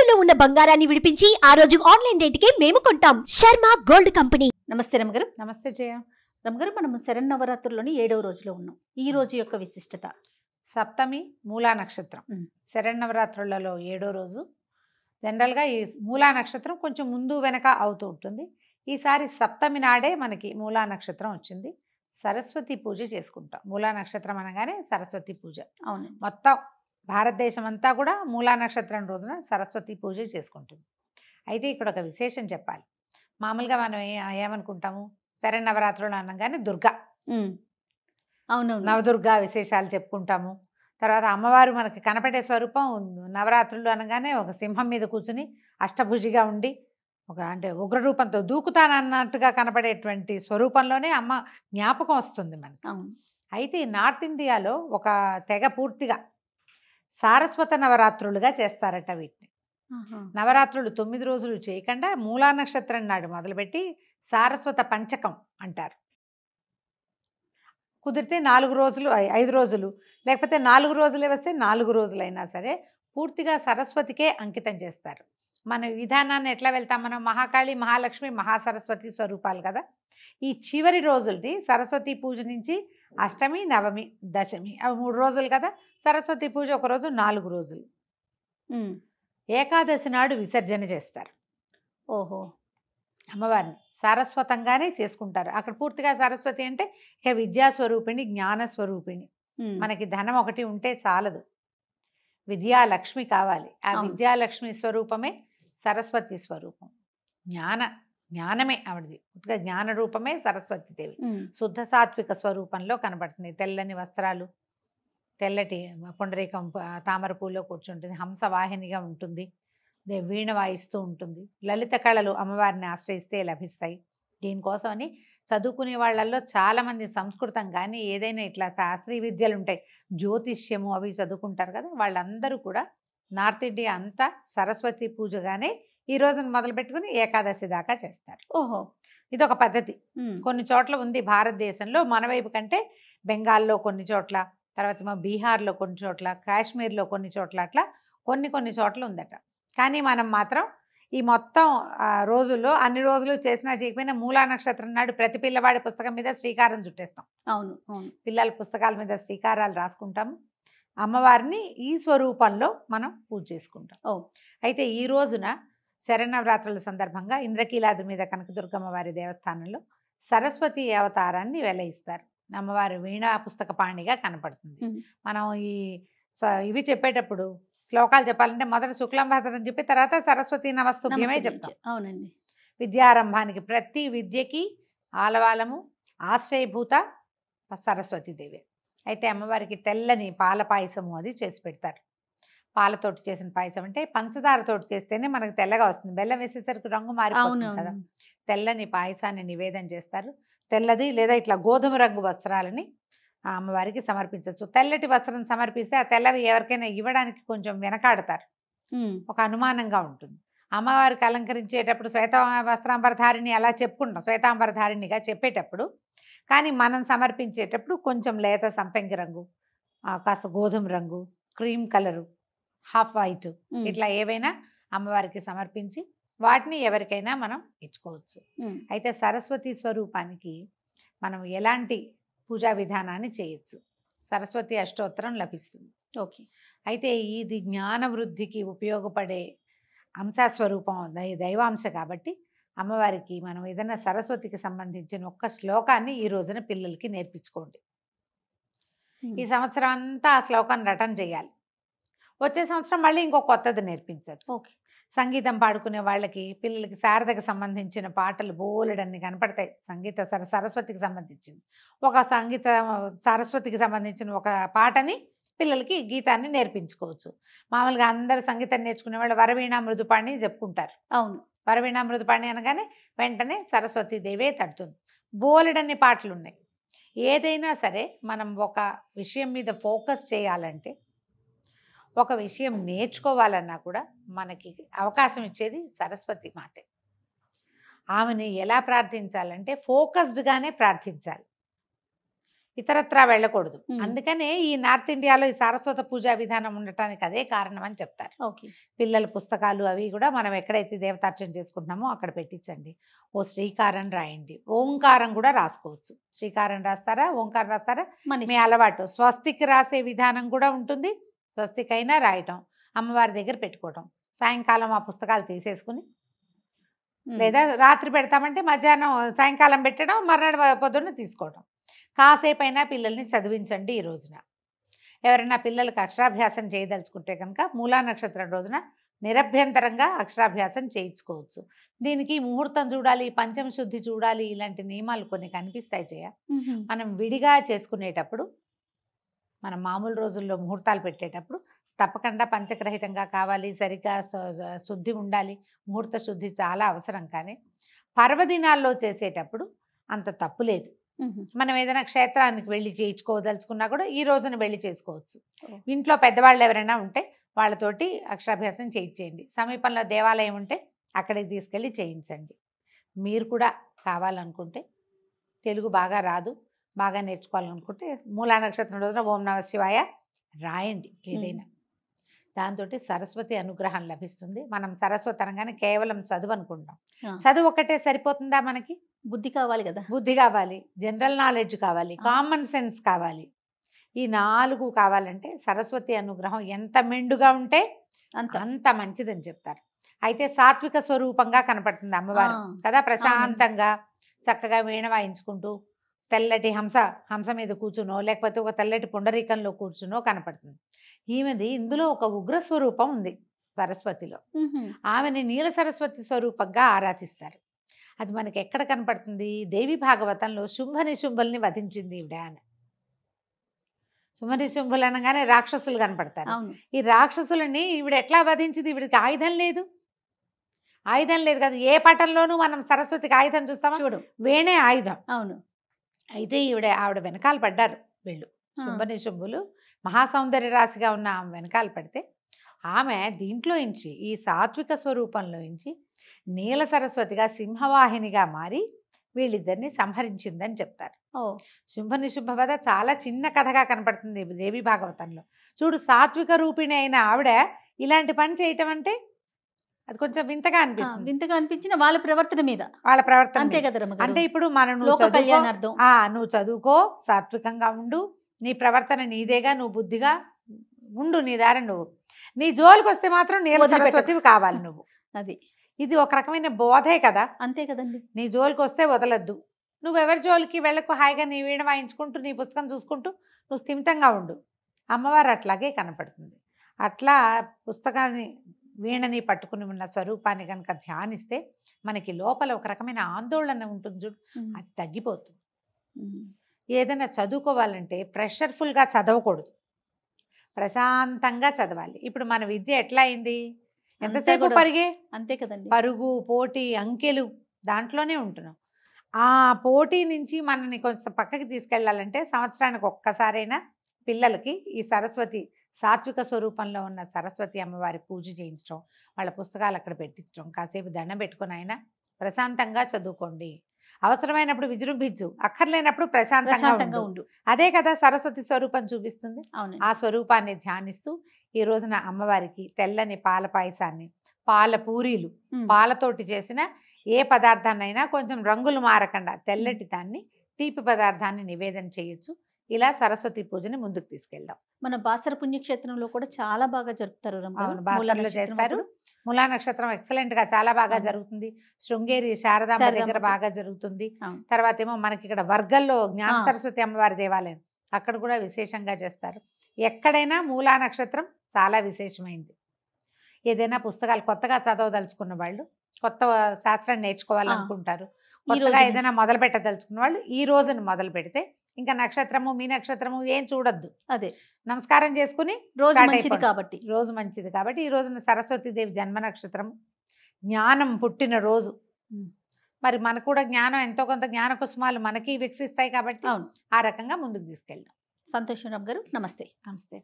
తాకట్టులో ఉన్న బంగారాన్ని విడిపించి ఆ రోజు ఆన్లైన్ రేటుకే మేము కొంటాం. Sharma gold company. నమస్తే రమగారు. నమస్తే జయ. రమగారు, మనం శరన్నవరాత్రుల్లోని 7వ రోజులో ఉన్నాం. ఈ రోజు యొక్క విశిష్టత సప్తమి మూలా నక్షత్రం. శరన్నవరాత్రులలో 7వ రోజు. జనరల్గా ఈ మూలా నక్షత్రం కొంచెం ముందు వెనక అవుతూ ఉంటుంది. ఈసారి సప్తమి నాడే మనకి మూలా నక్షత్రం వచ్చింది. సరస్వతి పూజ చేసుకుంటాం. మూలా నక్షత్రం అనగానే సరస్వతి పూజ. అవును, మొత్తం భారతదేశం అంతా కూడా మూలా నక్షత్రం రోజున సరస్వతి పూజ చేసుకుంటుంది. అయితే ఇక్కడ ఒక విశేషం చెప్పాలి. మామూలుగా మనం ఏమనుకుంటాము, శరన్నవరాత్రులు అనగానే దుర్గా, అవును, నవదుర్గా విశేషాలు చెప్పుకుంటాము. తర్వాత అమ్మవారు మనకి కనపడే స్వరూపం నవరాత్రులు అనగానే ఒక సింహం మీద కూర్చుని అష్టభుజిగా ఉండి ఒక అంటే ఉగ్రరూపంతో దూకుతానన్నట్టుగా కనపడేటువంటి స్వరూపంలోనే అమ్మ జ్ఞాపకం వస్తుంది మనకి. అవును. అయితే నార్త్ ఇండియాలో ఒక తెగ పూర్తిగా సారస్వత నవరాత్రులుగా చేస్తారట వీటిని. నవరాత్రులు 9 రోజులు చేయకుండా మూలా నక్షత్రం నాడు మొదలుపెట్టి సారస్వత పంచకం అంటారు. కుదిరితే 4 రోజులు 5 రోజులు, లేకపోతే 4 రోజులే వస్తే 4 రోజులైనా సరే పూర్తిగా సరస్వతికే అంకితం చేస్తారు. మన విధానాన్ని ఎట్లా వెళ్తాం మనం, మహాకాళి, మహాలక్ష్మి, మహాసరస్వతి స్వరూపాలు కదా. ఈ చివరి రోజుల్ని సరస్వతి పూజ నుంచి అష్టమి, నవమి, దశమి అవి 3 రోజులు కదా. సరస్వతి పూజ ఒక రోజు, 4 రోజులు. ఏకాదశి నాడు విసర్జన చేస్తారు. ఓహో, అమ్మవారిని సారస్వతంగానే చేసుకుంటారు. అక్కడ పూర్తిగా సరస్వతి అంటే ఇక విద్యాస్వరూపిణి, జ్ఞానస్వరూపిణి. మనకి ధనం ఒకటి ఉంటే చాలదు, విద్యాలక్ష్మి కావాలి. ఆ విద్యాలక్ష్మి స్వరూపమే సరస్వతి స్వరూపం. జ్ఞానమే ఆవిడది. పూర్తిగా జ్ఞాన రూపమే సరస్వతి దేవి. శుద్ధ సాత్విక స్వరూపంలో కనబడుతుంది. తెల్లని వస్త్రాలు, తెల్లటి పుండరీకం తామర పూలో కూర్చుంటుంది, హంసవాహినిగా ఉంటుంది, వీణ వాయిస్తూ ఉంటుంది. లలిత కళలు అమ్మవారిని ఆశ్రయిస్తే లభిస్తాయి. దీనికోసమని చదువుకునే వాళ్ళల్లో చాలామంది సంస్కృతం కానీ ఏదైనా ఇట్లా శాస్త్రీయ విద్యలు ఉంటాయి, జ్యోతిష్యము అవి చదువుకుంటారు కదా. వాళ్ళందరూ కూడా నార్త్ ఇండియా అంతా సరస్వతి పూజగానే ఈ రోజున మొదలు పెట్టుకుని ఏకాదశి దాకా చేస్తారు. ఓహో, ఇదొక పద్ధతి. కొన్ని చోట్ల ఉంది భారతదేశంలో, మన వైపు కంటే బెంగాల్లో కొన్ని చోట్ల, తర్వాత మా బీహార్లో కొన్ని చోట్ల, కాశ్మీర్లో కొన్ని చోట్ల, అట్లా కొన్ని చోట్ల ఉందట. కానీ మనం మాత్రం ఈ మొత్తం రోజుల్లో అన్ని రోజులు చేసినా చేయకపోయినా మూలా నక్షత్రం నాడు ప్రతి పిల్లవాడి పుస్తకం మీద శ్రీకారం చుట్టేస్తాం. అవును, పిల్లల పుస్తకాల మీద శ్రీకారాలు రాసుకుంటాము. అమ్మవారిని ఈ స్వరూపంలో మనం పూజ చేసుకుంటాం. అయితే ఈ రోజున శరన్నవరాత్రుల సందర్భంగా ఇంద్రకీలాద్రి మీద కనకదుర్గమ్మ వారి దేవస్థానంలో సరస్వతి అవతారాన్ని వెలయిస్తారు. అమ్మవారు వీణా పుస్తక పాణిగా కనపడుతుంది. మనం ఇవి చెప్పేటప్పుడు శ్లోకాలు చెప్పాలంటే మొదట శుక్లంభరం చెప్పి తర్వాత సరస్వతి నమస్తుభ్యమే చెప్తాం. అవునండి. విద్యారంభానికి ప్రతి విద్యకి ఆలవాలము ఆశ్రయభూత సరస్వతీదేవి. అయితే అమ్మవారికి తెల్లని పాల పాయసము అది చేసి పెడతారు. పాలతోటి చేసిన పాయసం అంటే పంచదారతోటి చేస్తేనే మనకు తెల్లగా వస్తుంది. బెల్లం వేసేసరికి రంగు మారిపోతుంది కదా. తెల్లని పాయసాన్ని నివేదన చేస్తారు. తెల్లది లేదా ఇట్లా గోధుమ రంగు వస్త్రాలని అమ్మవారికి సమర్పించవచ్చు. తెల్లటి వస్త్రం సమర్పిస్తే ఆ తెల్లవి ఎవరికైనా ఇవ్వడానికి కొంచెం వెనకాడతారు, ఒక అనుమానంగా ఉంటుంది. అమ్మవారికి అలంకరించేటప్పుడు శ్వేత వస్త్రాంబరధారిణి అలా చెప్పుకుంటాం, శ్వేతాంబరధారిణిగా చెప్పేటప్పుడు. కానీ మనం సమర్పించేటప్పుడు కొంచెం లేత సంపెంగి రంగు, కాస్త గోధుమ రంగు, క్రీమ్ కలరు, హాఫ్ వైట్, ఇట్లా ఏవైనా అమ్మవారికి సమర్పించి వాటిని ఎవరికైనా మనం ఇచ్చుకోవచ్చు. అయితే సరస్వతి స్వరూపానికి మనం ఎలాంటి పూజా విధానాన్ని చేయొచ్చు, సరస్వతి అష్టోత్తరం లభిస్తుంది. ఓకే. అయితే ఇది జ్ఞాన వృద్ధికి ఉపయోగపడే అంశస్వరూపం, దైవాంశ కాబట్టి అమ్మవారికి మనం ఏదైనా సరస్వతికి సంబంధించిన ఒక్క శ్లోకాన్ని ఈ రోజున పిల్లలకి నేర్పించుకోండి. ఈ సంవత్సరం అంతా ఆ శ్లోకాన్ని రటన చేయాలి. వచ్చే సంవత్సరం మళ్ళీ ఇంకో కొత్తది నేర్పించవచ్చు. ఓకే. సంగీతం పాడుకునే వాళ్ళకి, పిల్లలకి శారదకు సంబంధించిన పాటలు బోలెడన్ని కనపడతాయి. సరస్వతికి సంబంధించింది ఒక సరస్వతికి సంబంధించిన ఒక పాటని పిల్లలకి గీతాన్ని నేర్పించుకోవచ్చు. మామూలుగా అందరు సంగీతం నేర్చుకునే వాళ్ళు వరవీణా మృదుపాణి చెప్పుకుంటారు. అవును, వరవీణా మృదుపాణి అనగానే వెంటనే సరస్వతీదేవే తడుతుంది. బోలెడన్ని పాటలు ఉన్నాయి. ఏదైనా సరే మనం ఒక విషయం మీద ఫోకస్ చేయాలంటే, ఒక విషయం నేర్చుకోవాలన్నా కూడా మనకి అవకాశం ఇచ్చేది సరస్వతి మాతే. ఆమెని ఎలా ప్రార్థించాలంటే ఫోకస్డ్గానే ప్రార్థించాలి. ఇతరత్రా వెళ్ళకూడదు. ఉమ్. అందుకనే ఈ నార్త్ ఇండియాలో ఈ సారస్వత పూజా విధానం ఉండటానికి అదే కారణం అని చెప్తారు. ఓకే. పిల్లల పుస్తకాలు అవి కూడా మనం ఎక్కడైతే దేవతార్చన చేసుకుంటున్నామో అక్కడ పెట్టించండి. ఓ శ్రీకారం రాయండి, ఓంకారం కూడా రాసుకోవచ్చు. శ్రీకారం రాస్తారా, ఓంకారం రాస్తారా, మన మీ ఇష్టం. అలవాటు. స్వస్తిక్ రాసే విధానం కూడా ఉంటుంది. స్వస్తిక్ అయినా రాయటం, అమ్మవారి దగ్గర పెట్టుకోవటం. సాయంకాలం ఆ పుస్తకాలు తీసేసుకుని, ఉమ్. లేదా రాత్రి పెడతామంటే మధ్యాహ్నం సాయంకాలం పెట్టడం, మర్నాడు పొద్దున్న తీసుకోవడం. కాసేపు అయినా పిల్లల్ని చదివించండి. ఈ రోజున ఎవరైనా పిల్లలకు అక్షరాభ్యాసం చేయదలుచుకుంటే కనుక మూలా నక్షత్రం రోజున నిరభ్యంతరంగా అక్షరాభ్యాసం చేయించుకోవచ్చు. దీనికి ముహూర్తం చూడాలి, పంచమ శుద్ధి చూడాలి, ఇలాంటి నియమాలు కొన్ని కనిపిస్తాయి చేయ. ఉహుం. మనం విడిగా చేసుకునేటప్పుడు, మనం మామూలు రోజుల్లో ముహూర్తాలు పెట్టేటప్పుడు తప్పకుండా పంచగ్రహితంగా కావాలి, సరిగ్గా శుద్ధి ఉండాలి. ముహూర్త శుద్ధి చాలా అవసరం. కానీ పర్వదినాల్లో చేసేటప్పుడు అంత తప్పు లేదు. ఉహుం. మనం ఏదైనా క్షేత్రానికి వెళ్ళి చేయించుకోదలుచుకున్నా కూడా ఈ రోజున వెళ్ళి చేసుకోవచ్చు. ఓ. ఇంట్లో పెద్దవాళ్ళు ఎవరైనా ఉంటే వాళ్ళతోటి అక్షరాభ్యాసం చేయించేయండి. సమీపంలో దేవాలయం ఉంటే అక్కడికి తీసుకెళ్ళి చేయించండి. మీరు కూడా కావాలనుకుంటే, తెలుగు బాగా రాదు, బాగా నేర్చుకోవాలనుకుంటే మూలా నక్షత్రం రోజున ఓం నమ శివాయ రాయండి ఏదైనా. దాంతో సరస్వతి అనుగ్రహం లభిస్తుంది. మనం సరస్వతి అనగానే కేవలం చదువు అనుకుంటాం. ఆ. చదువు ఒక్కటే సరిపోతుందా? మనకి బుద్ధి కావాలి కదా. బుద్ధి కావాలి, జనరల్ నాలెడ్జ్ కావాలి, కామన్ సెన్స్ కావాలి. ఈ 4 కావాలంటే సరస్వతి అనుగ్రహం ఎంత మెండుగా ఉంటే అంత అంత మంచిదని చెప్తారు. అయితే సాత్విక స్వరూపంగా కనపడుతుంది అమ్మవారు ఆ. కదా. ప్రశాంతంగా చక్కగా వీణ వాయించుకుంటూ తెల్లటి హంస మీద కూర్చునో, లేకపోతే ఒక తెల్లటి పుండరీకంలో కూర్చునో కనపడుతుంది. ఈమెది ఇందులో ఒక ఉగ్ర స్వరూపం ఉంది సరస్వతిలో. ఉహుం. ఆమెని నీల సరస్వతి స్వరూపంగా ఆరాధిస్తారు. అది మనకి ఎక్కడ కనపడుతుంది? దేవి భాగవతంలో శుంభ నిశుంభుల్ని వధించింది ఈవిడ అని. శుంభ నిశుంభులు అనగానే రాక్షసులు కనపడతారు. అవును. ఈ రాక్షసులని ఈవిడ ఎట్లా వధించింది? ఈవిడికి ఆయుధం లేదు. ఆయుధం లేదు కదా. ఏ పటంలోనూ మనం సరస్వతికి ఆయుధం చూస్తామా? చూడు. వేణే ఆయుధం. అవును. అయితే ఆవిడ వెనకాల పడ్డారు వీళ్ళు. ఆ. శుంభ నిశుంభులు మహాసౌందర్య రాశిగా ఉన్న ఆమె వెనకాల పడితే, ఆమె దీంట్లో నుంచి, ఈ సాత్విక స్వరూపంలో నుంచి నీల సరస్వతిగా సింహవాహినిగా మారి వీళ్ళిద్దరిని సంహరించిందని చెప్తారు. ఓ. శుంభ నిశుంభ వధ చాలా చిన్న కథగా కనపడుతుంది దేవి భాగవతంలో. చూడు, సాత్విక రూపిణి అయిన ఆవిడ ఇలాంటి పని చేయటం అంటే అది కొంచెం వింతగా ఆ, అనిపిస్తుంది. వింతగా అనిపించిన వాళ్ళ ప్రవర్తన మీద. వాళ్ళ ప్రవర్తన అంతే మీద. కదా రమ్మగారు. అంటే ఇప్పుడు నువ్వు లోక చదువుకో, కళ్యాణార్థం. నువ్వు చదువుకో, సాత్వికంగా ఉండు, నీ ప్రవర్తన నీదేగా, నువ్వు బుద్ధిగా ఉండు, నీ దారి నువ్వు. నీ జోలికి వస్తే మాత్రం నీల వదిలిపెట్టకు. సరస్వతివి కావాలి నువ్వు. అది ఇది ఒక రకమైన బోధే కదా. అంతే కదండి. నీ జోలికి వస్తే వదలద్దు. నువ్వెవరి జోలికి వెళ్ళకు, హాయిగా నీ వీణ వాయించుకుంటూ నీ పుస్తకం చూసుకుంటూ నువ్వు స్థిమితంగా ఉండు. అమ్మవారు అట్లాగే కనపడుతుంది. అట్లా పుస్తకాన్ని, వీణని పట్టుకుని ఉన్న స్వరూపాన్ని కనుక ధ్యానిస్తే మనకి లోపల ఒక రకమైన ఆందోళన ఉంటుంది చూడు, ఉమ్. అది తగ్గిపోతుంది. ఉమ్. ఏదైనా చదువుకోవాలంటే ప్రెషర్ఫుల్గా చదవకూడదు, ప్రశాంతంగా చదవాలి. ఇప్పుడు మన విద్య ఎట్లా అయింది? ఎంతసేపు కూడా పరిగే, అంతే కదండి. పరుగు, పోటీ, అంకెలు, దాంట్లోనే ఉంటున్నాం. ఆ పోటీ నుంచి మనని కొంచెం పక్కకి తీసుకెళ్ళాలంటే సంవత్సరానికి ఒక్కసారైనా పిల్లలకి ఈ సరస్వతి సాత్విక స్వరూపంలో ఉన్న సరస్వతి అమ్మవారి పూజ చేయించడం, వాళ్ళ పుస్తకాలు అక్కడ పెట్టించడం, కాసేపు దండం పెట్టుకుని అయినా ప్రశాంతంగా చదువుకోండి. అవసరమైనప్పుడు విజృంభించు, అక్కర్లేనప్పుడు ప్రశాంతంగా ప్రశాంతంగా ఉండు. ఉండు. అదే కదా సరస్వతి స్వరూపం చూపిస్తుంది. అవును. ఆ స్వరూపాన్ని ధ్యానిస్తూ ఈ రోజున అమ్మవారికి తెల్లని పాల పాయసాన్ని, పాల పూరీలు, పాలతోటి చేసిన ఏ పదార్థాన్నైనా కొంచెం రంగులు మారకుండా తెల్లటి దాన్ని, తీపి పదార్థాన్ని నివేదన చేయొచ్చు. ఇలా సరస్వతి పూజని ముందుకు తీసుకెళ్దాం. మన బాసర పుణ్యక్షేత్రంలో కూడా చాలా బాగా జరుపుతారు రమ్మగారు. అవును, మూలా బాసరలో నక్షత్రం చేస్తారు. అప్పుడు. మూలా నక్షత్రం ఎక్సలెంట్ గా చాలా బాగా అవును. జరుగుతుంది. శృంగేరి శారదాంబ శారదాంబ దగ్గర దగ్గర. బాగా జరుగుతుంది. అవును. తర్వాత ఏమో మనకి ఇక్కడ వర్గల్లో జ్ఞాన ఆ. సరస్వతి అమ్మవారి దేవాలయం, అక్కడ కూడా విశేషంగా చేస్తారు. ఎక్కడైనా మూలా నక్షత్రం చాలా విశేషమైంది. ఏదైనా పుస్తకాలు కొత్తగా చదవదలుచుకున్న వాళ్ళు, కొత్త శాస్త్రం నేర్చుకోవాలనుకుంటారు, ఈ రోజు కొత్తగా నుంచి. ఏదైనా మొదలు పెట్టదలుచుకున్న వాళ్ళు ఈ రోజున మొదలు పెడితే ఇంకా నక్షత్రము, మీ నక్షత్రము ఏం చూడొద్దు, అదే నమస్కారం చేసుకుని రోజు స్టార్ట్ మంచిది అయిపోండి. కాబట్టి. రోజు మంచిది కాబట్టి ఈ రోజున సరస్వతీదేవి జన్మ నక్షత్రం, జ్ఞానం పుట్టిన రోజు. ఉమ్. మరి మనకు కూడా జ్ఞానం, ఎంతో కొంత జ్ఞాన కుసుమాలు మనకి వికసిస్తాయి కాబట్టి అవును. ఆ రకంగా ముందుకు తీసుకెళ్దాం. సంతోషం రామ్ గారు, నమస్తే. నమస్తే.